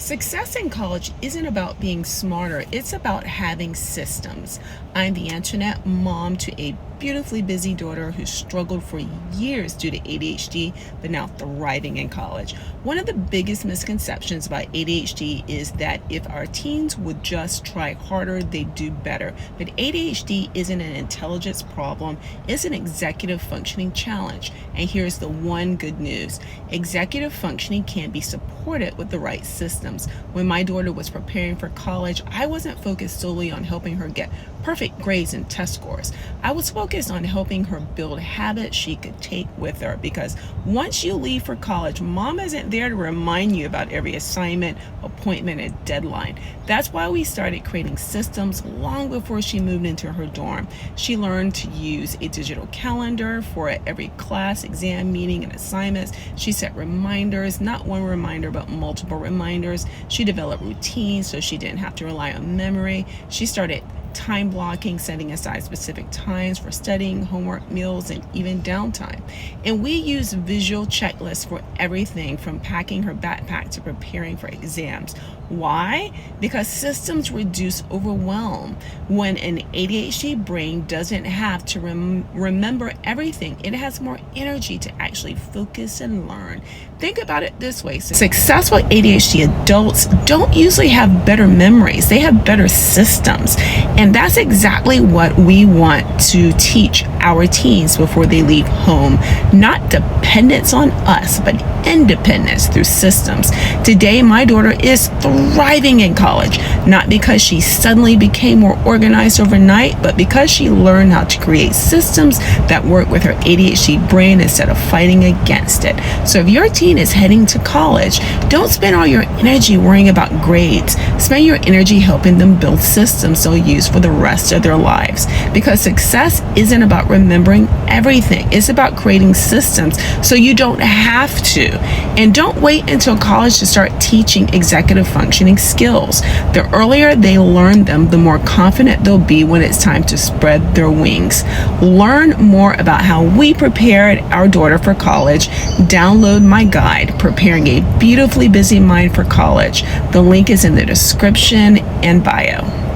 Success in college isn't about being smarter, it's about having systems. I'm the Antoinette, mom to a beautifully busy daughter who struggled for years due to ADHD, but now thriving in college. One of the biggest misconceptions about ADHD is that if our teens would just try harder, they'd do better. But ADHD isn't an intelligence problem, it's an executive functioning challenge. And here's the one good news. Executive functioning can be supported with the right systems. When my daughter was preparing for college, I wasn't focused solely on helping her get perfect grades and test scores. I was focused on helping her build habits she could take with her, because once you leave for college, mom isn't there to remind you about every assignment, appointment, and deadline. That's why we started creating systems long before she moved into her dorm. She learned to use a digital calendar for every class, exam, meeting, and assignments. She set reminders, not one reminder, but multiple reminders. She developed routines so she didn't have to rely on memory. She started time blocking, setting aside specific times for studying, homework, meals, and even downtime. And we use visual checklists for everything from packing her backpack to preparing for exams. Why? Because systems reduce overwhelm. When an ADHD brain doesn't have to remember everything, it has more energy to actually focus and learn. Think about it this way. Successful ADHD adults don't usually have better memories. They have better systems. And that's exactly what we want to teach our teens before they leave home. Not dependence on us, but independence through systems. Today, my daughter is thriving in college, not because she suddenly became more organized overnight, but because she learned how to create systems that work with her ADHD brain instead of fighting against it. So if your teen is heading to college, don't spend all your energy worrying about grades. Spend your energy helping them build systems they'll use for the rest of their lives. Because success isn't about remembering everything. It's about creating systems so you don't have to. And don't wait until college to start teaching executive functioning skills. The earlier they learn them, the more confident they'll be when it's time to spread their wings. Learn more about how we prepared our daughter for college. Download my guide, Preparing a Beautifully Busy Mind for College. The link is in the description and bio.